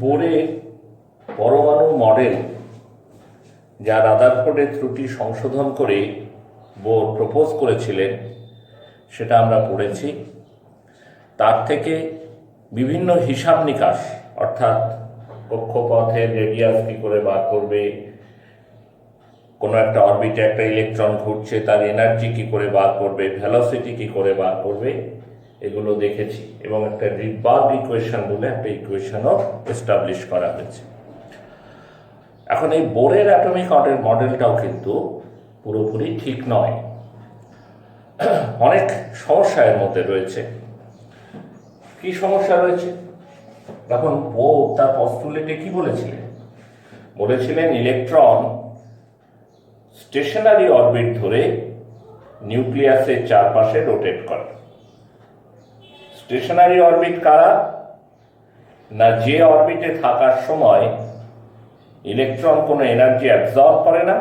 বোরের পরমাণু মডেল যা রাদারফোর্ডের ত্রুটি সংশোধন করে বোর প্রপোজ করেছিলেন সেটা আমরা পড়েছি। তার থেকে বিভিন্ন হিসাব নিকাশ, অর্থাৎ কক্ষপথের রেডিয়াস কী করে বার করবে, কোনো একটা অরবিটে একটা ইলেকট্রন ঘুরছে তার এনার্জি কী করে বার করবে, ভেলোসিটি কী করে বার করবে, এগুলো দেখেছি এবং একটা রিডবার্গ ইকুয়েশন বলে একটা ইকুয়েশনও এস্টাবলিশ করা হয়েছে। এখন এই বোরের অ্যাটমিক মডেলটাও কিন্তু পুরোপুরি ঠিক নয়, অনেক সমস্যা এর মধ্যে রয়েছে। কি সমস্যা রয়েছে? এখন বোর তার পস্তুলেটে কি বলেছিলেন ইলেকট্রন স্টেশনারি অরবিট ধরে নিউক্লিয়াসের চারপাশে রোটেট করে। স্টেশনারি অরবিট কারা? না, যে অরবিটে থাকার সময় ইলেকট্রন কোনো এনার্জি অ্যাবজর্ব করে না,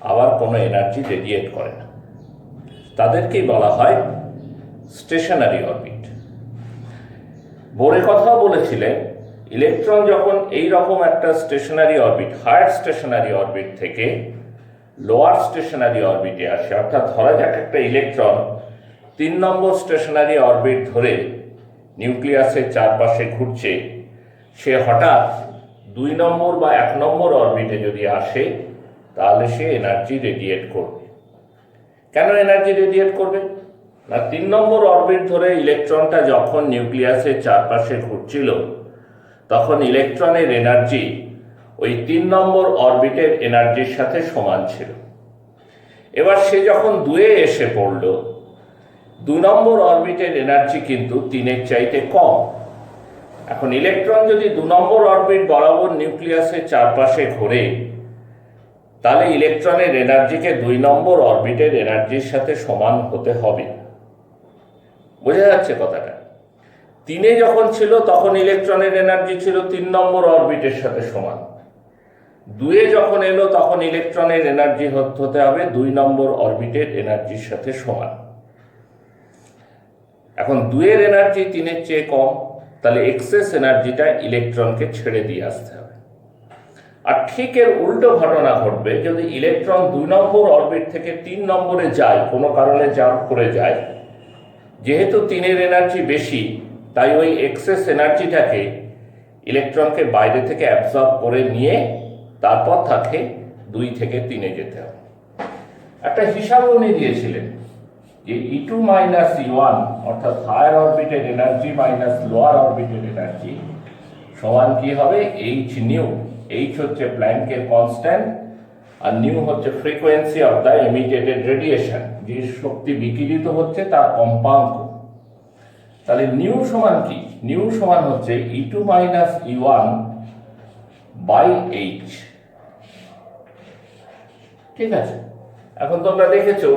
আবার কোনো এনার্জি রেডিয়েট করে না, তাদেরকেই বলা হয় স্টেশনারি অরবিট। বোরে কথাও বলেছিলেন ইলেকট্রন যখন এই রকম একটা stationary orbit, higher stationary orbit থেকে লোয়ার স্টেশনারি অরবিটে আসে, অর্থাৎ ধরা যাক একটা ইলেকট্রন 3 নম্বর স্টেশনারি অরবিট ধরে নিউক্লিয়াসের চারপাশে ঘুরছে, সে হঠাৎ 2 নম্বর বা 1 নম্বর অরবিটে যদি আসে তাহলে সে এনার্জি রেডিয়েট করবে। কেন এনার্জি রেডিয়েট করবে? না, 3 নম্বর অরবিট ধরে ইলেকট্রনটা যখন নিউক্লিয়াসের চারপাশে ঘুরছিল তখন ইলেকট্রনের এনার্জি ওই 3 নম্বর অরবিটের এনার্জির সাথে সমান ছিল। এবার সে যখন 2-এ এসে পড়ল, 2 নম্বর অরবিটের এনার্জি কিন্তু 3-এর চাইতে কম। এখন ইলেকট্রন যদি 2 নম্বর অরবিট বরাবর নিউক্লিয়াসের চারপাশে ঘোরে তাহলে ইলেকট্রনের এনার্জিকে 2 নম্বর অরবিটের এনার্জির সাথে সমান হতে হবে। বোঝা যাচ্ছে কথাটা? 3-এ যখন ছিল তখন ইলেকট্রনের এনার্জি ছিল 3 নম্বর অরবিটের সাথে সমান। 2-এ যখন এলো তখন ইলেকট্রনের এনার্জি হতে হবে 2 নম্বর অরবিটের এনার্জির সাথে সমান। এখন 2-এর এনার্জি 3-এর চেয়ে কম, তাহলে এক্সেস এনার্জিটা ইলেকট্রনকে ছেড়ে দিয়ে আসতে হবে। আর ঠিক এর উল্টো ঘটনা ঘটবে যদি ইলেকট্রন 2 নম্বর অরবিট থেকে 3 নম্বরে যায়, কোনো কারণে জাম্প করে যায়, যেহেতু 3-এর এনার্জি বেশি তাই ওই এক্সেস এনার্জিটাকে ইলেকট্রনকে বাইরে থেকে অ্যাবজর্ব করে নিয়ে তারপর তাকে 2 থেকে 3-এ যেতে হবে। একটা হিসাব উনি দিয়েছিলেন যে E2 মাইনাস E1 অর্থাৎ হায়ার অরবিটের এনার্জি মাইনাস লোয়ার অরবিটের এনার্জি সমান কি হবে? H nu. এইচ হচ্ছে প্ল্যাঙ্কের কনস্ট্যান্ট আর নিউ হচ্ছে frequency of the emitted radiation, যে শক্তি বিকিরিত হচ্ছে তার কম্পাঙ্ক। তাহলে নিউ সমান কি? নিউ সমান হচ্ছে E2 minus E1 by H. ঠিক আছে, এখন তোমরা দেখেছো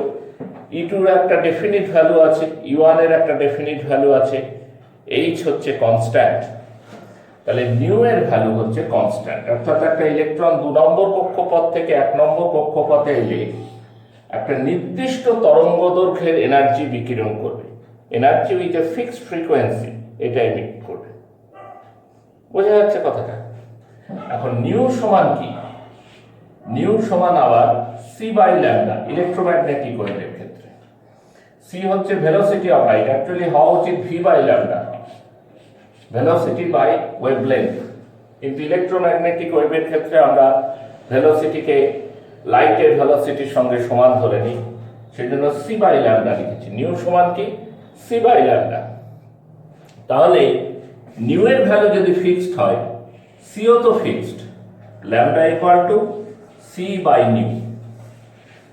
E2 এর একটা ডেফিনিট ভ্যালু আছে, E1 এর একটা ডেফিনিট ভ্যালু আছে, এইচ হচ্ছে কনস্ট্যান্ট। তাহলে নিউ এর ভ্যালু হচ্ছে কনস্ট্যান্ট, অর্থাৎ একটা ইলেকট্রন 2 নম্বর কক্ষপথ থেকে 1 নম্বর কক্ষপথে এলে একটা নির্দিষ্ট তরঙ্গ দৈর্ঘ্যের এনার্জি বিকিরণ করবে, energy with a fixed frequency, এটা এমিট করবে। বোঝা যাচ্ছে কথাটা? এখন নিউ সমান কি? নিউ সমান আবার সি বাই ল্যামডা ইলেকট্রোম্যাগনেটিক ওয়েভের ক্ষেত্রে। সি হচ্ছে ভেলোসিটি অফ লাইট, অ্যাকচুয়ালি হওয়া উচিত V by lambda, velocity by wavelength, কিন্তু ইলেকট্রোম্যাগনেটিক ওয়েভের ক্ষেত্রে আমরা ভেলোসিটিকে লাইটের ভেলোসিটির সঙ্গে সমান ধরে নিই, সেই জন্য সি বাই ল্যামডা লিখেছি। নিউ সমান কি? C by lambda. তাহলে নিউ এর ভ্যালু যদি ফিক্সড হয়, সিও তো fixed, lambda equal to C by nu,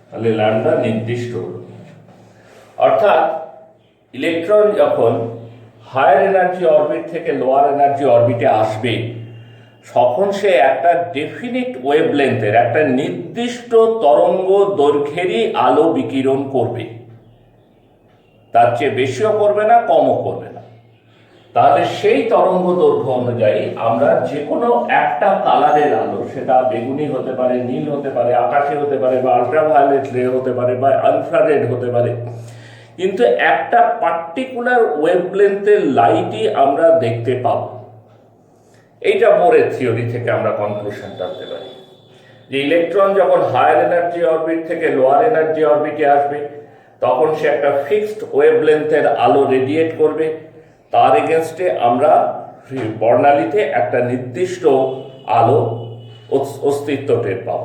তাহলে ল্যামডা নির্দিষ্ট হল। অর্থাৎ ইলেকট্রন যখন হায়ার এনার্জি অরবিট থেকে লোয়ার এনার্জি অরবিটে আসবে তখন সে একটা ডেফিনিট ওয়েভলেন্থের, একটা নির্দিষ্ট তরঙ্গ দৈর্ঘ্যেরই আলো বিকিরণ করবে, তার চেয়ে বেশিও করবে না, কমও করবে না। তাহলে সেই তরঙ্গ দৈর্ঘ্য অনুযায়ী আমরা যে কোনো একটা কালারের আলো, সেটা বেগুনি হতে পারে, নীল হতে পারে, আকাশি হতে পারে, বা আল্ট্রাভায়োলেট রে হতে পারে, বা ইনফ্রারেড হতে পারে, কিন্তু একটা পার্টিকুলার ওয়েভলেন্থের লাইটই আমরা দেখতে পাব। এইটা বোরের থিওরি থেকে আমরা কনক্লুশন টানতে পারি যে ইলেকট্রন যখন হায়ার এনার্জি অরবিট থেকে লোয়ার এনার্জি অরবিটে আসবে তখন সে একটা ফিক্সড ওয়েভলেন্থের আলো রেডিয়েট করবে, তার এগেনস্টে আমরা বর্ণালীতে একটা নির্দিষ্ট আলো অস্তিত্ব টের পাব।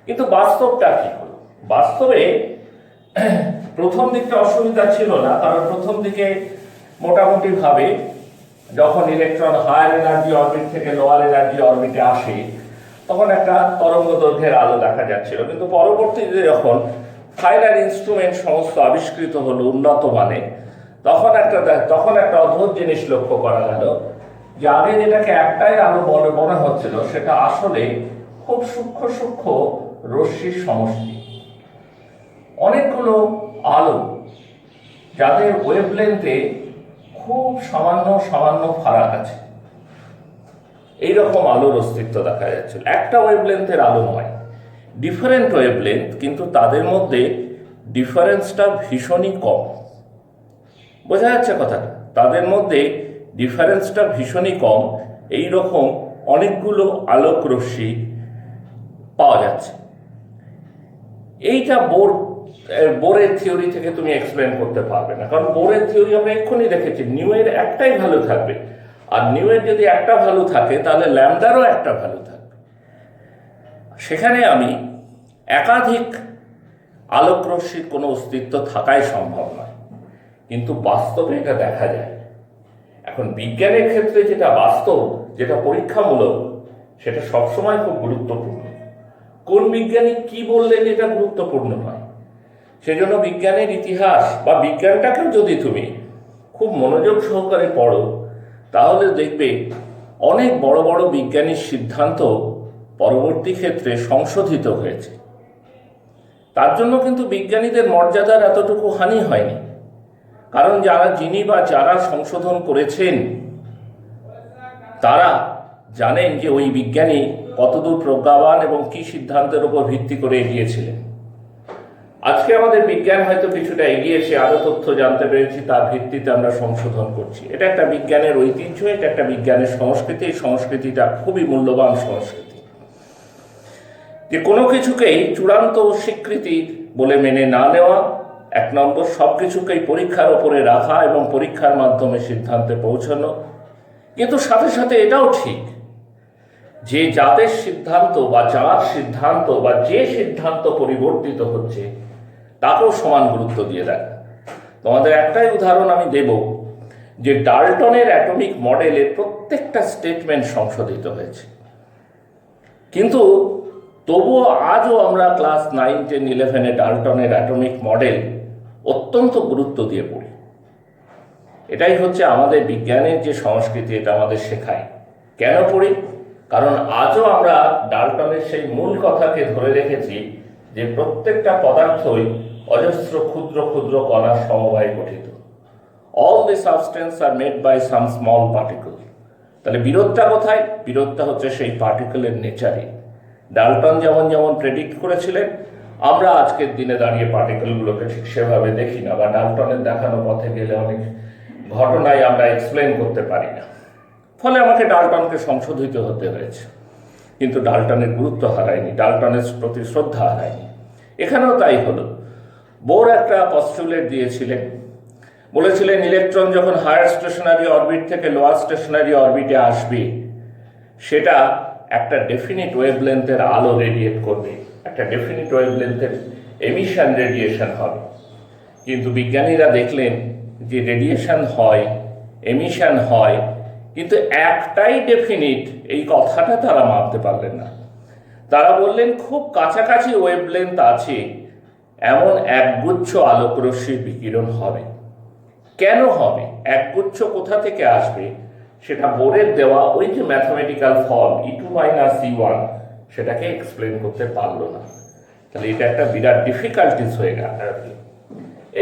কিন্তু বাস্তবটা কি হলো? বাস্তবে প্রথম দিকটা অসুবিধা ছিল না, কারণ প্রথম দিকে মোটামুটি ভাবে যখন ইলেকট্রন হায়ার এনার্জি অরবিট থেকে লোয়ার এনার্জি অরবিটে আসে তখন একটা তরঙ্গ দৈর্ঘ্যের আলো দেখা যাচ্ছিল। কিন্তু পরবর্তীতে যখন ফাইনাল ইনস্ট্রুমেন্ট সমস্ত আবিষ্কৃত হলো উন্নত মানে, তখন একটা অদ্ভুত জিনিস লক্ষ্য করা গেল যে আগে যেটাকে একটাই আলো মনে হচ্ছিল সেটা আসলে খুব সূক্ষ্ম সূক্ষ্ম রশ্মির সমষ্টি, অনেকগুলো আলো যাদের ওয়েভলেন্থে খুব সামান্য সামান্য ফারাক আছে, এইরকম আলোর অস্তিত্ব দেখা যাচ্ছিল। একটা ওয়েভলেন্থের আলো নয়, ডিফারেন্ট ওয়েভলেন্থ, কিন্তু তাদের মধ্যে ডিফারেন্সটা ভীষণই কম। বোঝা যাচ্ছে কথাটা? তাদের মধ্যে ডিফারেন্সটা ভীষণই কম। এই রকম অনেকগুলো আলোক রশ্মি পাওয়া যাচ্ছে। এইটা বোরের থিওরি থেকে তুমি এক্সপ্লেন করতে পারবে না, কারণ বোরের থিওরি আমরা এক্ষুনি দেখেছি নিউয়ের একটাই ভ্যালু থাকবে, আর নিউয়ের যদি একটা ভ্যালু থাকে তাহলে ল্যামডারও একটা ভ্যালু থাকবে। সেখানে আমি একাধিক আলোক রশ্মির কোনো অস্তিত্ব থাকাই সম্ভব নয়, কিন্তু বাস্তবে এটা দেখা যায়। এখন বিজ্ঞানের ক্ষেত্রে যেটা বাস্তব, যেটা পরীক্ষামূলক, সেটা সবসময় খুব গুরুত্বপূর্ণ। কোন বিজ্ঞানী কি বললেন এটা গুরুত্বপূর্ণ নয়। সেজন্য বিজ্ঞানের ইতিহাস বা বিজ্ঞানটাকেও যদি তুমি খুব মনোযোগ সহকারে পড়ো তাহলে দেখবে অনেক বড় বড় বিজ্ঞানীর সিদ্ধান্ত পরবর্তী ক্ষেত্রে সংশোধিত হয়েছে। তার জন্য কিন্তু বিজ্ঞানীদের মর্যাদার এতটুকু হানি হয়নি, কারণ যারা সংশোধন করেছেন তারা জানেন যে ওই বিজ্ঞানী কতদূর প্রজ্ঞাবান এবং কি সিদ্ধান্তের উপর ভিত্তি করে এগিয়েছিলেন। আজকে আমাদের বিজ্ঞান হয়তো কিছুটা এগিয়েছে, আরো তথ্য জানতে পেরেছি, তার ভিত্তিতে আমরা সংশোধন করছি। এটা একটা বিজ্ঞানের ঐতিহ্য, এটা একটা বিজ্ঞানের সংস্কৃতি। এই সংস্কৃতিটা খুবই মূল্যবান সংস্কৃতি, যে কোনো কিছুকেই চূড়ান্ত স্বীকৃতি বলে মেনে না নেওয়া, এক নম্বর, সব কিছুকেই পরীক্ষার ওপরে রাখা এবং পরীক্ষার মাধ্যমে সিদ্ধান্তে পৌঁছানো। কিন্তু সাথে সাথে এটাও ঠিক যে যাদের সিদ্ধান্ত বা যার সিদ্ধান্ত বা যে সিদ্ধান্ত পরিবর্তিত হচ্ছে তাকেও সমান গুরুত্ব দিয়ে দেয়। তোমাদের একটাই উদাহরণ আমি দেব, যে ডাল্টনের অ্যাটমিক মডেলের প্রত্যেকটা স্টেটমেন্ট সংশোধিত হয়েছে, কিন্তু তবুও আজও আমরা ক্লাস 9, 10, 11 ডাল্টনের অ্যাটমিক মডেল অত্যন্ত গুরুত্ব দিয়ে পড়ি। এটাই হচ্ছে আমাদের বিজ্ঞানের যে সংস্কৃতি, এটা আমাদের শেখায়। কেন পড়ি? কারণ আজও আমরা ডাল্টনের সেই মূল কথাকে ধরে রেখেছি যে প্রত্যেকটা পদার্থই অজস্র ক্ষুদ্র ক্ষুদ্র কণার সমবায়ে গঠিত। All the substance are made by some small particle. তাহলে বিরোধটা কোথায়? বিরোধটা হচ্ছে সেই পার্টিকেলের নেচারে। ডাল্টন যেমন যেমন প্রেডিক্ট করেছিলেন, আমরা আজকের দিনে দাঁড়িয়ে পার্টিকেলগুলোকে ঠিক সেভাবে দেখি না, বা ডাল্টনের দেখানো পথে গেলে অনেক ঘটনায় আমরা এক্সপ্লেন করতে পারি না। ফলে আমাকে ডাল্টনকে সংশোধিত হতে হয়েছে, কিন্তু ডাল্টনের গুরুত্ব হারায়নি, ডাল্টনের প্রতি শ্রদ্ধা হারায়নি। এখানেও তাই হলো। বোর একটা পস্টুলেট দিয়েছিলেন, বলেছিলেন ইলেকট্রন যখন হায়ার স্টেশনারি অরবিট থেকে লোয়ার স্টেশনারি অরবিটে আসবে সেটা একটা ডেফিনিট ওয়েভলেন্থের আলো রেডিয়েট করবে, একটা ডেফিনিট ওয়েভলেন্থের এমিশন রেডিয়েশন হবে। কিন্তু বিজ্ঞানীরা দেখলেন যে রেডিয়েশন হয়, এমিশন হয়, কিন্তু একটাই ডেফিনিট, এই কথাটা তারা মানতে পারলেন না। তারা বললেন খুব কাছাকাছি ওয়েভলেন্থ আছে এমন একগুচ্ছ আলোক রশ্মির বিকিরণ হবে। কেন হবে? একগুচ্ছ কোথা থেকে আসবে সেটা বোরের দেওয়া ওই যে ম্যাথমেটিক্যাল ফর্ম E2 - E1 সেটাকে এক্সপ্লেন করতে পারলো না। তাহলে এটা একটা বিরাট ডিফিকাল্টিস হয়ে গেল।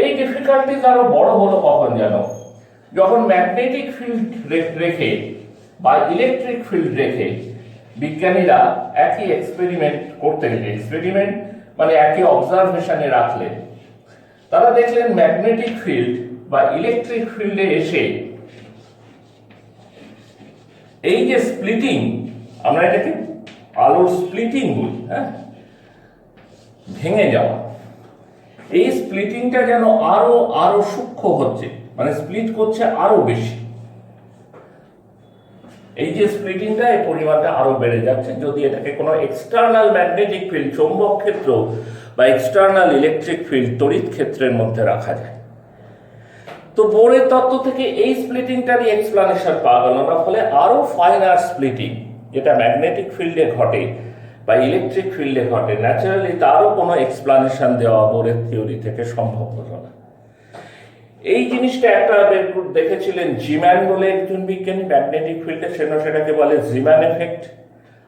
এই ডিফিকাল্টিস আরো বড় হলো কখন জানো? যখন ম্যাগনেটিক ফিল্ড রেখে বা ইলেকট্রিক ফিল্ড রেখে বিজ্ঞানীরা একই এক্সপেরিমেন্ট করতে গেলে, এক্সপেরিমেন্ট মানে একই অবজারভেশনে রাখলেন, তারা দেখলেন ম্যাগনেটিক ফিল্ড বা ইলেকট্রিক ফিল্ডে এসে এই যে স্প্লিটিং, আমরা এটাকে আলোর স্প্লিটিং বলি, হ্যাঁ, ভেঙে যাওয়া, এই স্প্লিটিংটা যেন আরো আরো সূক্ষ্ম হচ্ছে, মানে স্প্লিট করছে আরো বেশি। এই যে স্প্লিটিংটা, এই পরিমাণটা আরো বেড়ে যাচ্ছে যদি এটাকে কোনো এক্সটার্নাল ম্যাগনেটিক ফিল্ড, চৌম্বক ক্ষেত্র বা এক্সটার্নাল ইলেকট্রিক ফিল্ড, তড়িৎ ক্ষেত্রের মধ্যে রাখা যায়। তো বোরের তত্ত্ব থেকে এই স্প্লিটিংটারই এক্সপ্লানেশন পাওয়া গেল না, ফলে আরো ফাইনার স্প্লিটিং যেটা ম্যাগনেটিক ফিল্ডে ঘটে বা ইলেকট্রিক ফিল্ডে ঘটে, ন্যাচারালি তারও কোনো এক্সপ্লানেশন দেওয়া বোরের থিওরি থেকে সম্ভব হলো না। এই জিনিসটা একটা দেখেছিলেন জিম্যান বলে একজন বিজ্ঞানী ম্যাগনেটিক ফিল্ডে, সেটাকে বলে জিম্যান এফেক্ট।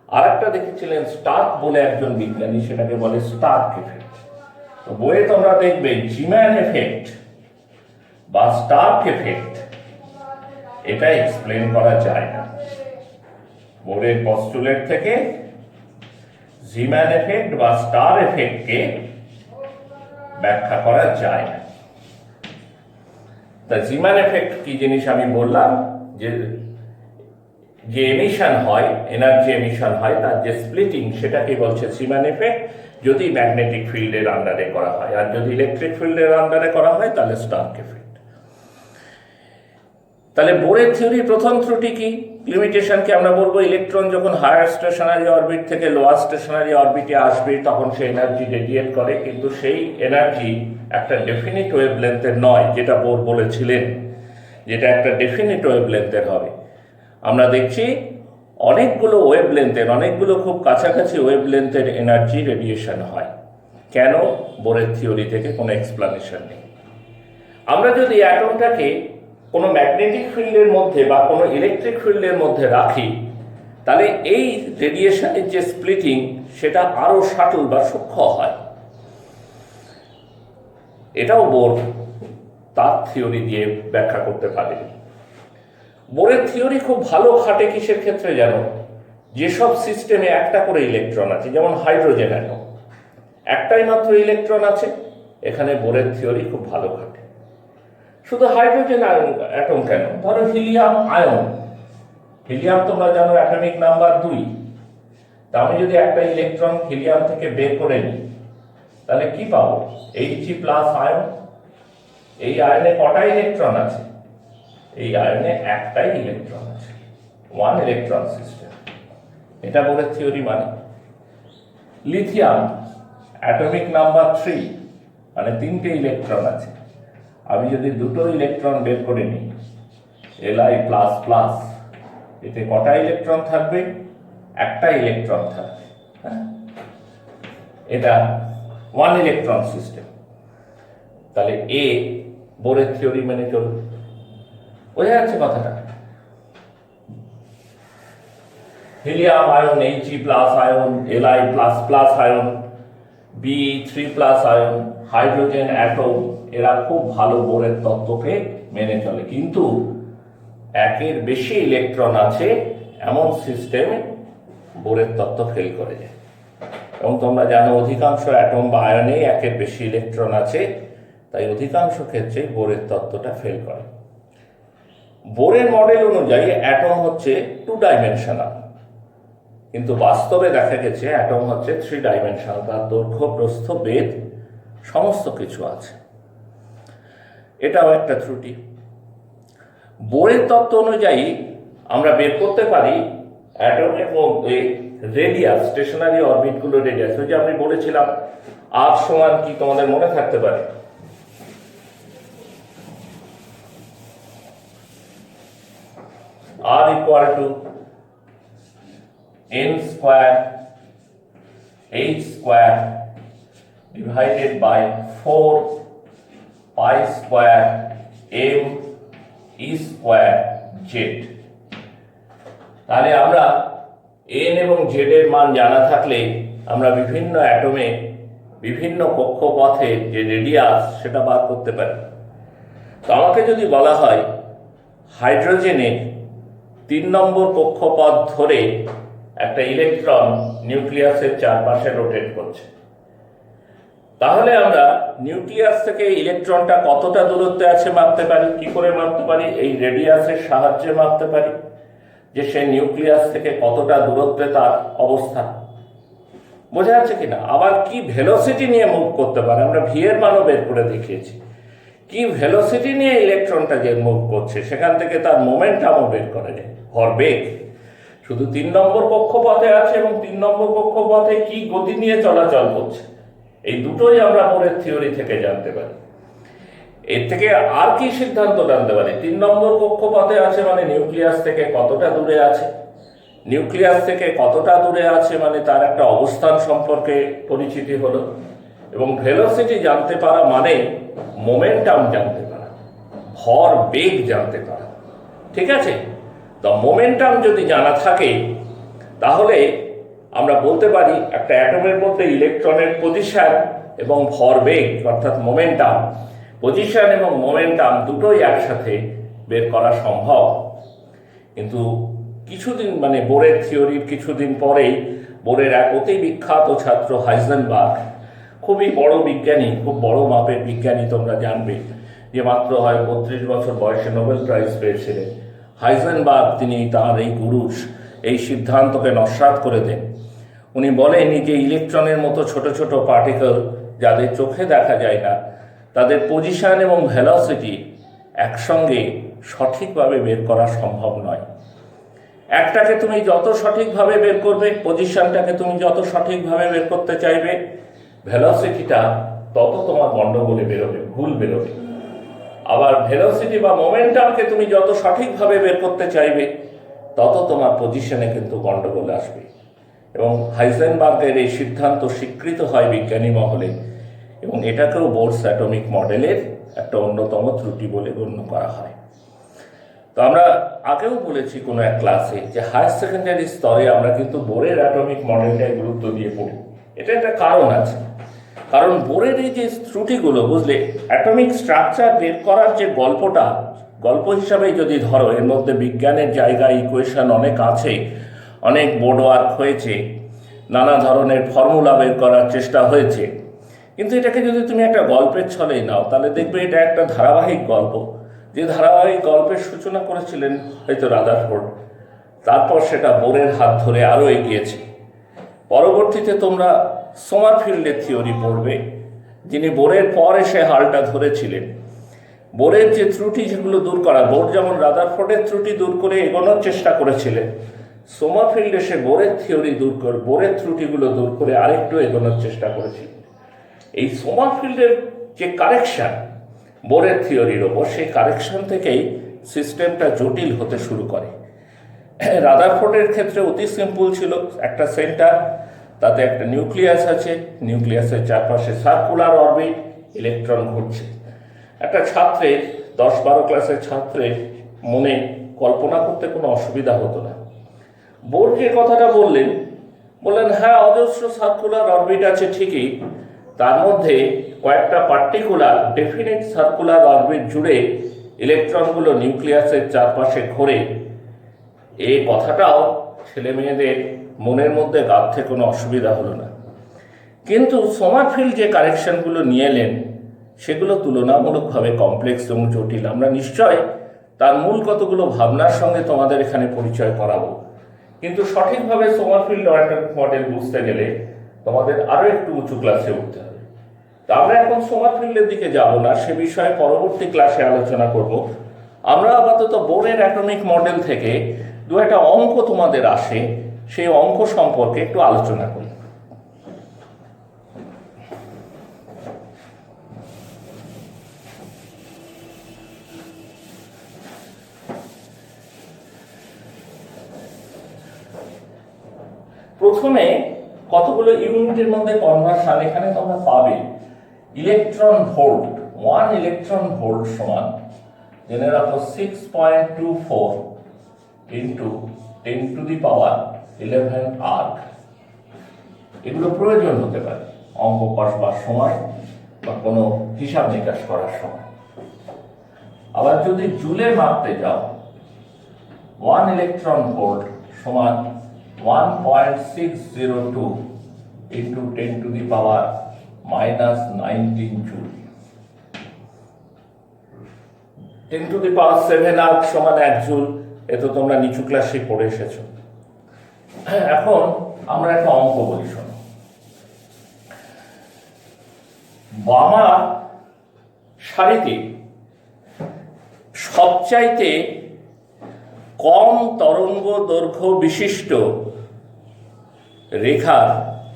আর একটা দেখেছিলেন স্টার্ক বলে একজন বিজ্ঞানী, সেটাকে বলে স্টার্ক এফেক্ট। তো বইয়ে তোমরা দেখবে জিম্যান এফেক্ট বা স্টার্ক এফেক্ট এটা এক্সপ্লেন করা যায় না। বোরের পস্টুলেট থেকে জিম্যান এফেক্ট বা স্টার এফেক্টকে ব্যাখ্যা করা যায় না। তা জিম্যান এফেক্ট কি জিনিস আমি বললাম, যে এমিশন হয়, এনার্জি এমিশন হয়, তার যে স্প্লিটিং, সেটাকে বলছে জিম্যান এফেক্ট, যদি ম্যাগনেটিক ফিল্ডের আন্ডারে করা হয়। আর যদি ইলেকট্রিক ফিল্ডের আন্ডারে করা হয় তাহলে স্টার্ক এফেক্ট। তাহলে বোরের থিওরির প্রথম ত্রুটি কি, লিমিটেশনকে আমরা বলবো ইলেকট্রন যখন হায়ার স্টেশনারি অরবিট থেকে লোয়ার স্টেশনারি অরবিটে আসবে তখন সে এনার্জি রেডিয়েট করে, কিন্তু সেই এনার্জি একটা ডেফিনিট ওয়েভলেন্থের নয়, যেটা বোর বলেছিলেন, যেটা একটা ডেফিনিট ওয়েভলেন্থের হবে। আমরা দেখছি অনেকগুলো ওয়েভলেন্থের, অনেকগুলো খুব কাছাকাছি ওয়েভলেন্থের এনার্জি রেডিয়েশন হয়। কেন? বোরের থিওরি থেকে কোনো এক্সপ্লানেশন নেই। আমরা যদি অ্যাটমটাকে কোনো ম্যাগনেটিক ফিল্ডের মধ্যে বা কোনো ইলেকট্রিক ফিল্ডের মধ্যে রাখি, তাহলে এই রেডিয়েশনের যে স্প্লিটিং সেটা আরো সাটল বা সূক্ষ্ম হয়। এটাও বোর তার থিওরি দিয়ে ব্যাখ্যা করতে পারেনি। বোরের থিওরি খুব ভালো খাটে কিসের ক্ষেত্রে জানো? যেসব সিস্টেমে একটা করে ইলেকট্রন আছে, যেমন হাইড্রোজেন অ্যাটম, একটাই মাত্র ইলেকট্রন আছে, এখানে বোরের থিওরি খুব ভালো খাটে। শুধু হাইড্রোজেন অ্যাটম কেন, ধরো হিলিয়াম আয়ন, হিলিয়াম তোমরা জানো অ্যাটমিক নাম্বার 2। তা আমি যদি একটা ইলেকট্রন হিলিয়াম থেকে বের করে নিই তাহলে কি পাবো? He plus ion. এই আয়নে কটা ইলেকট্রন আছে? এই আয়নে একটাই ইলেকট্রন আছে, ওয়ান ইলেকট্রন সিস্টেম। এটা বোরের থিওরি মানে। লিথিয়াম অ্যাটমিক নাম্বার 3, মানে 3টে ইলেকট্রন আছে। আমি যদি দুটো ইলেকট্রন বের করে নিই, Li প্লাস প্লাস, এতে কটা ইলেকট্রন থাকবে? একটা ইলেকট্রন থাকবে, হ্যাঁ, এটা ওয়ান ইলেকট্রন সিস্টেম। তাহলে এ বোরের থিওরি মেনে চলবে। বোঝা যাচ্ছে কথাটা? Helium ion, He plus ion, Li plus plus ion, Be3 plus ion, hydrogen atom, এরা খুব ভালো বোরের তত্ত্বকে মেনে চলে। কিন্তু একের বেশি ইলেকট্রন আছে এমন সিস্টেমে বোরের তত্ত্ব ফেল করে যায়। এবং তোমরা জানো অধিকাংশ অ্যাটম বা আয়নে একের বেশি ইলেকট্রন আছে, তাই অধিকাংশ ক্ষেত্রে বোরের তত্ত্বটা ফেল করে। বোরের মডেল অনুযায়ী অ্যাটম হচ্ছে 2 ডাইমেনশনাল, কিন্তু বাস্তবে দেখা গেছে অ্যাটম হচ্ছে 3 ডাইমেনশনাল। তার দৈর্ঘ্য, প্রস্থ, বেধ সমস্ত কিছু আছে। এটাও একটা ত্রুটি। বোরের তত্ত্ব অনুযায়ী আমরা বের করতে পারি অ্যাটমের মধ্যে রেডিয়াস, স্টেশনারি অরবিটগুলো রেডিয়াস। ওই যে আমি বলেছিলাম আর সমান কি, তোমাদের মনে থাকতে পারে? R equal to n square h square divided by 4 pi square m e square z। তাহলে আমরা n এবং z এর মান জানা থাকলে আমরা বিভিন্ন অ্যাটমে বিভিন্ন কক্ষপথে যে রেডিয়াস সেটা বার করতে পারি। তো আমাকে যদি বলা হয় হাইড্রোজেনের 3 নম্বর কক্ষপথ ধরে একটা ইলেকট্রন নিউক্লিয়াসের চারপাশে রোটেট করছে, তাহলে আমরা নিউক্লিয়াস থেকে ইলেকট্রনটা কতটা দূরত্বে আছে মাপতে পারি। কি করে মাপতে পারি? এই রেডিয়াসের সাহায্যে মাপতে পারি। যে সে নিউক্লিয়াস থেকে কতটা দূরত্বে তার অবস্থান, বোঝা যাচ্ছে কিনা? আবার কি ভেলোসিটি নিয়ে মুভ করতে পারে, আমরা ভি এর মানও বের করে দেখিয়েছি। কি ভেলোসিটি নিয়ে ইলেকট্রনটা যে মুভ করছে সেখান থেকে তার মোমেন্টামও বের করা যায়, ভরবেগ। শুধু 3 নম্বর কক্ষপথে আছে এবং 3 নম্বর কক্ষপথে কি গতি নিয়ে চলাচল করছে, এই দুটোই আমরা বোরের থিওরি থেকে জানতে পারি। এর থেকে আর কি সিদ্ধান্ত জানতে পারি? 3 নম্বর কক্ষপথে আছে মানে নিউক্লিয়াস থেকে কতটা দূরে আছে, নিউক্লিয়াস থেকে কতটা দূরে আছে মানে তার একটা অবস্থান সম্পর্কে পরিচিতি হলো, এবং ভেলোসিটি জানতে পারা মানে মোমেন্টাম জানতে পারা, ভর বেগ জানতে পারা। ঠিক আছে? তো মোমেন্টাম যদি জানা থাকে তাহলে আমরা বলতে পারি একটা অ্যাটমের মধ্যে ইলেকট্রনের পজিশন এবং ভরবেগ অর্থাৎ মোমেন্টাম, পজিশন এবং মোমেন্টাম দুটোই একসাথে বের করা সম্ভব। কিন্তু কিছুদিন মানে বোরের থিওরির কিছুদিন পরেই বোরের এক অতি বিখ্যাত ছাত্র হাইজেনবার্গ, খুবই বড় বিজ্ঞানী, খুব বড় মাপের বিজ্ঞানী, তোমরা জানবে যে মাত্র হয় 32 বছর বয়সে নোবেল প্রাইজ পেয়েছিলেন হাইজেনবার্গ। তিনি তাঁর এই গুরুর এই সিদ্ধান্তকে নস্যাৎ করে দেন। উনি বলেন যে ইলেকট্রনের মতো ছোট ছোট পার্টিকেল যাদের চোখে দেখা যায় না, তাদের পজিশন এবং ভেলোসিটি একসঙ্গে সঠিকভাবে বের করা সম্ভব নয়। একটাকে তুমি যত সঠিকভাবে বের করবে, পজিশনটাকে তুমি যত সঠিকভাবে বের করতে চাইবে, ভেলোসিটিটা তত তোমার গন্ডগোলে বেরোবে, ভুল বেরোবে। আবার ভেলোসিটি বা মোমেন্টামকে তুমি যত সঠিকভাবে বের করতে চাইবে, তত তোমার পজিশনে কিন্তু গন্ডগোল আসবে। এবং হাইজেনবার্গের এই সিদ্ধান্ত স্বীকৃত হয় বিজ্ঞানী মহলে, এবং এটাকেও বোরস অ্যাটমিক মডেলের একটা অন্যতম ত্রুটি বলে গণ্য করা হয়। তো আমরা আগেও বলেছি কোনো এক ক্লাসে যে হায়ার সেকেন্ডারি স্তরে আমরা কিন্তু বোরের অ্যাটমিক মডেলটাই গুরুত্ব দিয়ে পড়ি। এটা একটা কারণ আছে, কারণ বোরের এই যে ত্রুটিগুলো, বুঝলে, অ্যাটমিক স্ট্রাকচার বের করার যে গল্পটা, গল্প হিসাবে যদি ধরো, এর মধ্যে বিজ্ঞানের জায়গায় ইকুয়েশন অনেক আছে, অনেক বোর্ড ওয়ার্ক হয়েছে, নানা ধরনের ফর্মুলা বের করার চেষ্টা হয়েছে, কিন্তু এটাকে যদি তুমি একটা গল্পের ছলেই নাও তাহলে দেখবে এটা একটা ধারাবাহিক গল্প, যে ধারাবাহিক গল্পের সূচনা করেছিলেন হয়তো রাদারফোর্ড, তারপর সেটা বোরের হাত ধরে আরও এগিয়েছে। পরবর্তীতে তোমরা সোমারফিল্ডের থিওরি পড়বে, যিনি বোরের পর এসে হালটা ধরেছিলেন। বোরের যে ত্রুটি যেগুলো দূর করা, বোর যেমন রাদারফোর্ডের ত্রুটি দূর করে এগোনোর চেষ্টা করেছিলেন, সোমারফিল্ড এসে বোরের থিওরি দূর করে, বোরের ত্রুটিগুলো দূর করে আরেকটু এগোনোর চেষ্টা করেছিলেন। এই সোমারফিল্ডের যে কারেকশন বোরের থিওরির ওপর, সেই কারেকশন থেকেই সিস্টেমটা জটিল হতে শুরু করে। রাদারফোর্ডের ক্ষেত্রে অতি সিম্পল ছিল, একটা সেন্টার, তাতে একটা নিউক্লিয়াস আছে, নিউক্লিয়াসের চারপাশে সার্কুলার অরবিট, ইলেকট্রন ঘুরছে। একটা ছাত্রের 10-12 ক্লাসের ছাত্রের মনে কল্পনা করতে কোনো অসুবিধা হতো না। বোর যে কথাটা বললেন হ্যাঁ অজস্র সার্কুলার অরবিট আছে ঠিকই, তার মধ্যে কয়েকটা পার্টিকুলার ডেফিনিট সার্কুলার অরবিট জুড়ে ইলেকট্রনগুলো নিউক্লিয়াসের চারপাশে ঘোরে। এই কথাটাও ছেলে মেয়েদের মনের মধ্যে গাঁথতে কোনো অসুবিধা হলো না। কিন্তু সোমারফিল্ড যে কারেকশনগুলো নিয়ে এলেন সেগুলো তুলনামূলকভাবে কমপ্লেক্স এবং জটিল। আমরা নিশ্চয় তার মূল কতগুলো ভাবনার সঙ্গে তোমাদের এখানে পরিচয় করাবো, কিন্তু সঠিকভাবে সোমারফিল্ড অ্যাটমিক মডেল বুঝতে গেলে তোমাদের আরও একটু উঁচু ক্লাসে উঠতে হবে। তা আমরা এখন সোমারফিল্ডের দিকে যাব না, সে বিষয়ে পরবর্তী ক্লাসে আলোচনা করব। আমরা আপাতত বোরের অ্যাটমিক মডেল থেকে দু একটা অঙ্ক তোমাদের আসে, সেই অঙ্ক সম্পর্কে একটু আলোচনা করি। প্রথমে কতগুলো ইউনিটের মধ্যে কনভার্সন এখানে তোমরা পাবে। ইলেকট্রন ভোল্ট, 1 ইলেকট্রন ভোল্ট সমান জেনে রাখো 6.24 ইন্টু 10⁻11 আর্ক। এগুলো প্রয়োজন হতে পারে অঙ্ক কষবার সময় বা কোনো হিসাব নিকাশ করার সময়। আবার যদি জুলে মাপতে যাও, 1 ইলেকট্রন ভোল্ট সমান 1.602 ইন্টু 10⁻⁻19 জুল। 10⁻7 আর্ক সমান 1 জুল, এ তো তোমরা নিচু ক্লাসে পড়ে এসেছো। এখন আমরা একটা অঙ্ক বলি, শোনো। বামা সারিতে সবচাইতে কম তরঙ্গ দৈর্ঘ্য বিশিষ্ট রেখার,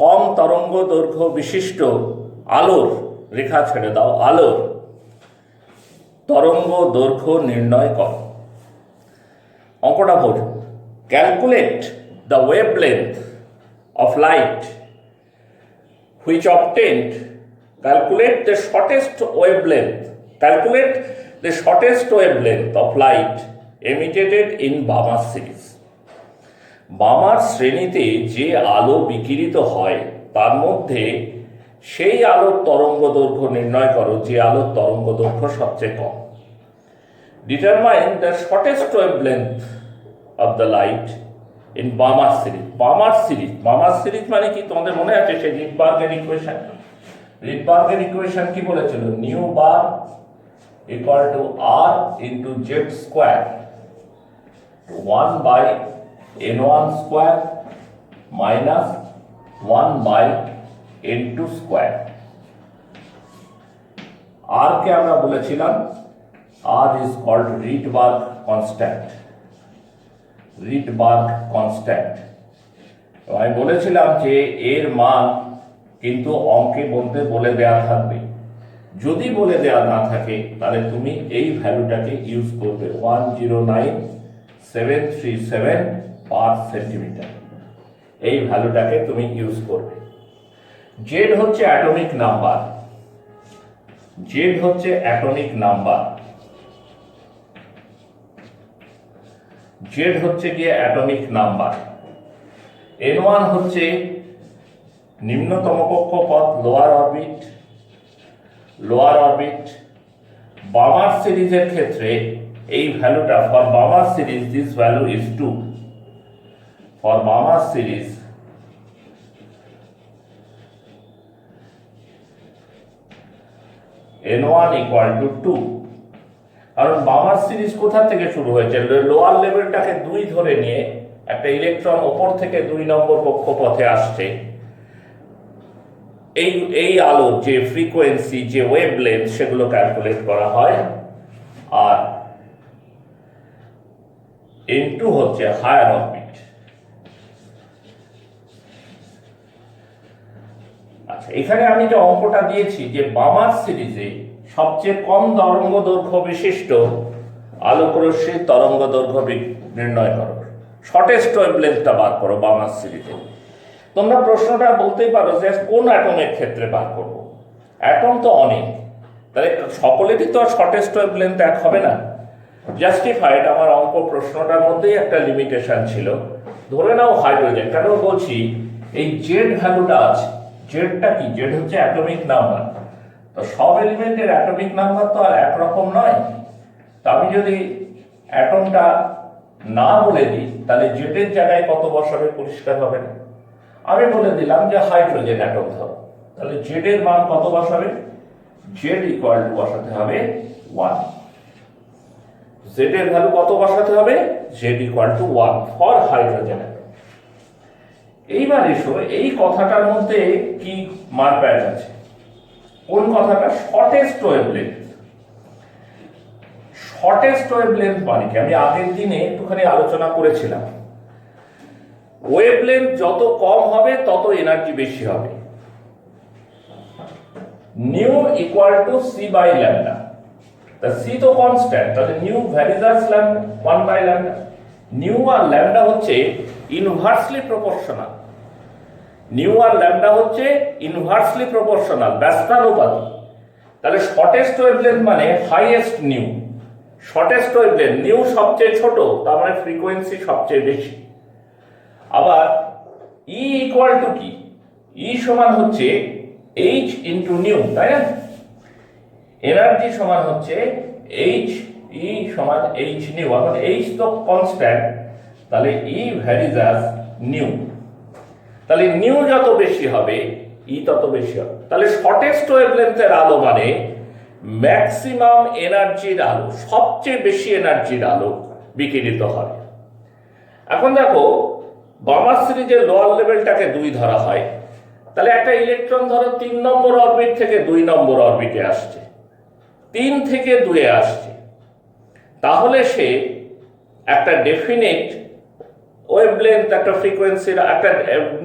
কম তরঙ্গ দৈর্ঘ্য বিশিষ্ট আলোর, রেখা ছেড়ে দাও, আলোর তরঙ্গ দৈর্ঘ্য নির্ণয় করো। অঙ্কটা বল, calculate the wavelength of light which obtained, calculate the shortest wavelength of light emitted in Balmer series. Balmer শ্রেণীতে যে আলো বিকিরিত হয় তার মধ্যে সেই আলোর তরঙ্গ দৈর্ঘ্য নির্ণয় করো যে আলোর তরঙ্গ দৈর্ঘ্য সবচেয়ে কম। Determine the shortest wavelength of the light in Balmer series. Balmer series মানে কি তোমাদের মনে আছে? সেই রিডবার্গের ইকুয়েশন কি বলেছিল? Nu bar equal to R into Z square 1 by n1 square minus 1 by n2 square. আর কে আমরা বলেছিলাম R is called Rydberg constant. আমি বলেছিলাম যে এর মান কিন্তু অঙ্কে বলতে বলে দেয়া থাকবে। যদি বলে দেয়া না থাকে তাহলে তুমি এই ভ্যালুটাকে ইউজ করবে, 109737 পার সেন্টিমিটার। এই ভ্যালুটাকে তুমি ইউজ করবে। জেড হচ্ছে অ্যাটমিক নাম্বার, জেড হচ্ছে গিয়ে অ্যাটমিক নাম্বার। n1 হচ্ছে নিম্নতম কক্ষপথ, লোয়ার অরবিট। বামার সিরিজের ক্ষেত্রে এই ভ্যালুটা, for Balmer series this value is 2। For Balmer series n1 equal to 2। কারণ বামার সিরিজ কোথা থেকে শুরু হয়েছে? লোয়ার লেভেলটাকে 2 ধরে নিয়ে একটা ইলেকট্রন ওপর থেকে 2 নম্বর কক্ষপথে আসছে। এই আলোর যে ফ্রিকোয়েন্সি, যে ওয়েভলেন্থ, সেগুলো ক্যালকুলেট করা হয়। আর n2 হচ্ছে হায়ার অরবিট। আচ্ছা, এখানে আমি যে অঙ্কটা দিয়েছি যে বামার সিরিজে সবচেয়ে কম তরঙ্গ দৈর্ঘ্য বিশিষ্ট আলোকরশ্মির তরঙ্গ দৈর্ঘ্য নির্ণয় করো, শর্টেস্ট ওয়েভলেন্থটা বার করো বামার সিরিজে। তোমরা প্রশ্নটা বলতেই পারো যে কোন অ্যাটমের ক্ষেত্রে বার করবো? অ্যাটম তো অনেক, তাহলে সকলেরই তো আর শর্টেস্ট ওয়েভলেন্থ এক হবে না। জাস্টিফাইড আমার অঙ্ক প্রশ্নটার মধ্যেই একটা লিমিটেশন ছিল। ধরে নাও হাইড্রোজেন, কেন বলছি? এই জেড ভ্যালুটা আছে। জেডটা কি? জেড হচ্ছে অ্যাটমিক নাম্বার। তো সব এলিমেন্টের অ্যাটমিক নাম্বার তো আর একরকম নয়। তো আমি যদি অ্যাটমটা না বলে দিই তাহলে জেডের জায়গায় কত বসাবে? পরিষ্কার হবে না। আমি বলে দিলাম যে হাইড্রোজেন অ্যাটম ধরো, তাহলে জেডের মান কত বসাবে? জেড ইকুয়াল টু বসাতে হবে 1। জেডের ভ্যালু কত বসাতে হবে? Z equal to 1 for hydrogen atom. এইবার এসো, এই কথাটার মধ্যে কি মারপ্যাচ আছে? কোন কথাটা? Shortest wavelength. শর্টেস্ট ওয়েভলেন্থ মানে কি? আমি আগের দিনে একটুখানি আলোচনা করেছিলাম। ওয়েভলেন্থ যত কম হবে তত এনার্জি বেশি হবে। Nu equal to C by lambda. তা সি তো কনস্ট্যান্ট, তাহলে nu varies as 1 by lambda. Nu আর ল্যামডা হচ্ছে ইনভার্সলি প্রপোর্শনাল। নিউ আর ল্যামডা হচ্ছে ইনভার্সলি প্রপোর্শনাল, ব্যস্তানুপাতি। তাহলে শর্টেস্ট ওয়েভলেন্থ মানে highest nu. Shortest wavelength, nu সবচেয়ে ছোট, তার মানে ফ্রিকোয়েন্সি সবচেয়ে বেশি। আবার ই ইকুয়াল টু কি? ই সমান হচ্ছে এইচ ইন্টু নিউ, তাই না? এনার্জি সমান হচ্ছে এইচ, ই সমান এইচ নিউ। এখন এইচ তো কনস্ট্যান্ট, তাহলে ই ভ্যারিজ আস নিউ। তাহলে নিউ যত বেশি হবে ই তত বেশি হবে। তাহলে শর্টেস্ট ওয়েভলেন্থের আলো মানে ম্যাক্সিমাম এনার্জির আলো, সবচেয়ে বেশি এনার্জির আলো বিকিরিত হয়। এখন দেখো বামার সিরিজের লোয়ার লেভেলটাকে 2 ধরা হয়, তাহলে একটা ইলেকট্রন ধরো 3 নম্বর অরবিট থেকে 2 নম্বর অরবিটে আসছে, 3 থেকে 2 আসছে, তাহলে সে একটা ডেফিনিট ওয়েভলেন্থ, একটা ফ্রিকোয়েন্সির, একটা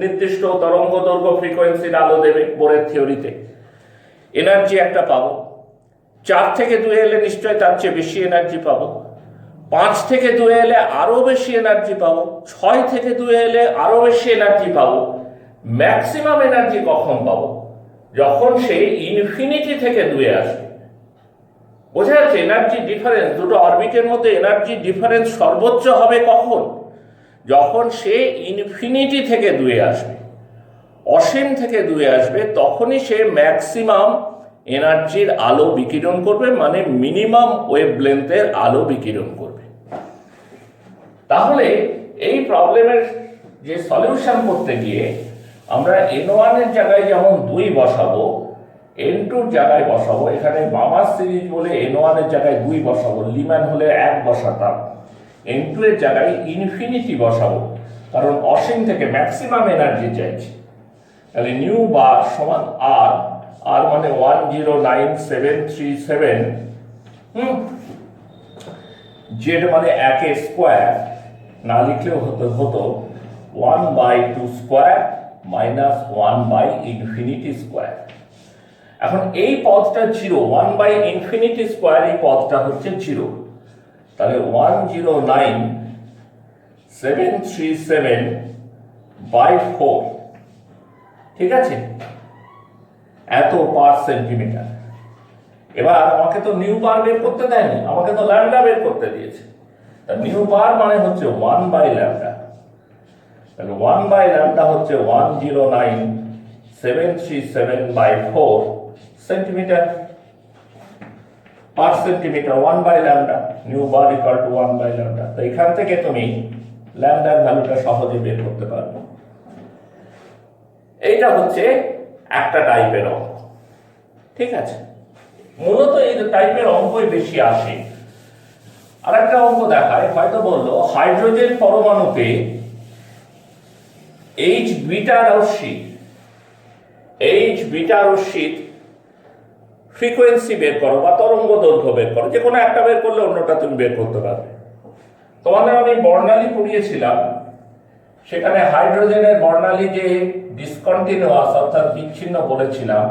নির্দিষ্ট তরঙ্গ দৈর্ঘ্য ফ্রিকোয়েন্সির আলো দেবে বোরের থিওরিতে। এনার্জি একটা পাবো। 4 থেকে 2 এলে নিশ্চয় তার চেয়ে বেশি এনার্জি পাবো। 5 থেকে 2 এলে আরো বেশি এনার্জি পাবো। 6 থেকে 2 এলে আরো বেশি এনার্জি পাবো। ম্যাক্সিমাম এনার্জি কখন পাবো? যখন সে ইনফিনিটি থেকে 2 আসবে। বোঝা যাচ্ছে এনার্জি ডিফারেন্স, দুটো অরবিটের মধ্যে এনার্জি ডিফারেন্স সর্বোচ্চ হবে কখন? যখন সে ইনফিনিটি থেকে 2 আসবে, অসীম থেকে 2 আসবে, তখনই সে ম্যাক্সিমাম এনার্জির আলো বিকিরণ করবে, মানে মিনিমাম ওয়েভলেন্থের আলো বিকিরণ করবে। তাহলে এই প্রবলেমের যে সলিউশন করতে গিয়ে আমরা n1 এর জায়গায় যেমন 2 বসাবো, n2 এর জায়গায় বসাবো, এখানে বামার সিরিজ বলে n1 এর জায়গায় 2 বসাবো, লিম্যান হলে 1 বসাতাম, n2 এর জায়গায় ইনফিনিটি বসাবো, কারণ অসীম থেকে ম্যাক্সিমাম এনার্জি চাইছি। তাহলে নিউ বার সমান আর, আর মানে 109,737, জেড মানে 1 স্কোয়ার, না লিখলেও হতো 1/2 স্কোয়ার মাইনাস 1/ইনফিনিটি স্কোয়ার। এখন এই পদটা 0, 1/ইনফিনিটি স্কোয়ার এই পদটা হচ্ছে 0, তাহলে 109,737/4, ঠিক আছে, এত পার সেন্টিমিটার। এবার আমাকে তো নিউ বার বের করতে দেয়নি, আমাকে তো ল্যামডা বের করতে দিয়েছে। তা নিউ বার মানে হচ্ছে 1/ল্যামডা, তাহলে 1/ল্যামডা হচ্ছে 109,737/4 সেন্টিমিটার পার সেন্টিমিটার। 1/ল্যামডা, নিউ বার ইকুয়াল টু 1/ল্যামডা। তো এখান থেকে তুমি ল্যামডার ভ্যালুটা সহজে বের করতে পারবে। এইটা হচ্ছে একটা টাইপের অঙ্ক, ঠিক আছে। মূলত এই টাইপের অঙ্কই বেশি আসে। আর একটা অঙ্ক দেখায়, হয়তো বললো হাইড্রোজেন পরমাণুতে এইচ বিটা রশ্মির ফ্রিকোয়েন্সি বের করো বা তরঙ্গ দৈর্ঘ্য বের করো, যে কোনো একটা বের করলে অন্যটা তুমি বের করতে পারবে। তোমাদের আমি বর্ণালী পড়িয়েছিলাম, সেখানে হাইড্রোজেনের বর্ণালী যে ডিসকন্টিনিউয়াস অর্থাৎ বিচ্ছিন্ন বলেছিলাম,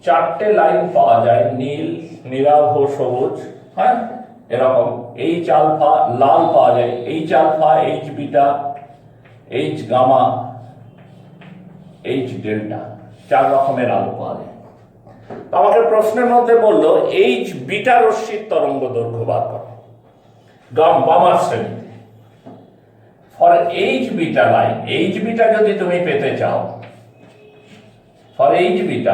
4টে লাইন পাওয়া যায়, নীল, নীলাভ, সবুজ, হ্যাঁ এরকম। এইচ আলফা লাল পাওয়া যায়, H alpha, H beta, H gamma, H delta, 4 রকমের আলো পাওয়া যায়। আমাকে প্রশ্নের মধ্যে বললো এইচ বিটা রশ্মির তরঙ্গ দৈর্ঘ্য বার করো বামার শ্রেণীতে। For H beta line, H beta যদি তুমি পেতে চাও, ফর এইচ বিটা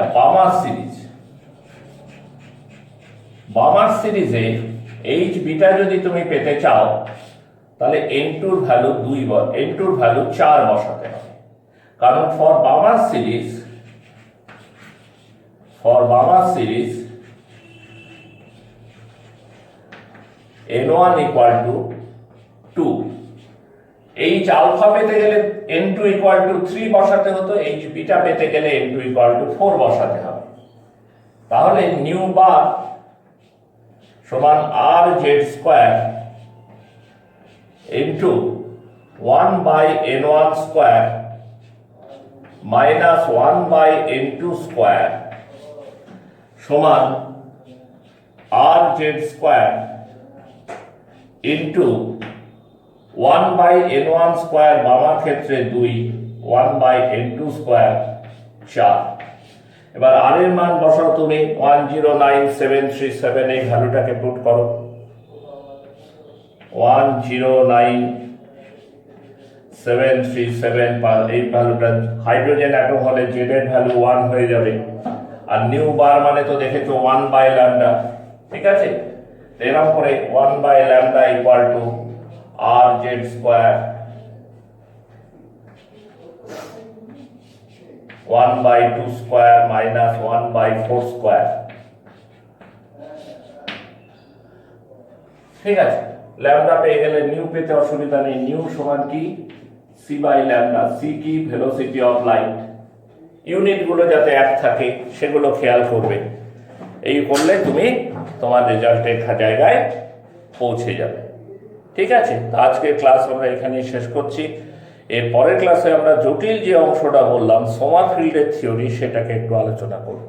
বামার সিরিজে এইচ বিটা যদি তুমি পেতে চাও, তাহলে n2 এর ভ্যালু 2, n2 এর ভ্যালু 4 বসাতে হবে। কারণ for Balmer series n1 equal to 2, H alpha পেতে গেলে n2 ইকুয়াল টু 3 বসাতে হতো, এইচ বিটা পেতে গেলে n2 ইকুয়াল টু 4 বসাতে হবে। তাহলে নিউ বার সমান R Z square into 1/n1 square minus 1/n2 square সমান R Z square into 1/n1 square Balmer ক্ষেত্রে 2, 1/n2 স্কোয়ার 4। এবার আর এর মান বসাও তুমি, 109,737, এই ভ্যালুটাকে পুট করো, 109,737, এই ভ্যালুটা হাইড্রোজেন অ্যাটম হলে জেড এর ভ্যালু 1 হয়ে যাবে। আর নিউ বার মানে তো দেখেছো 1/ল্যামডা, ঠিক আছে। এরকম করে 1/ল্যামডা equal to R Z square 1/2 square minus 1/4 square, ঠিক আছে। ল্যামডা পেয়ে গেলে নিউ পেতে অসুবিধা নেই। নিউ সমান কি সি বাই ল্যামডা। সি কি ভেলোসিটি অফ লাইট। ইউনিটগুলো যাতে এক থাকে সেগুলো খেয়াল করবে। এই করলে তুমি তোমার রেজাল্টের জায়গায় পৌঁছে যাবে। ঠিক আছে, তো আজকের ক্লাস আমরা এখানেই শেষ করছি। এর পরের ক্লাসে আমরা জটিল যে অংশটা বললাম সোমারফিল্ডের থিওরি, সেটাকে একটু আলোচনা করব।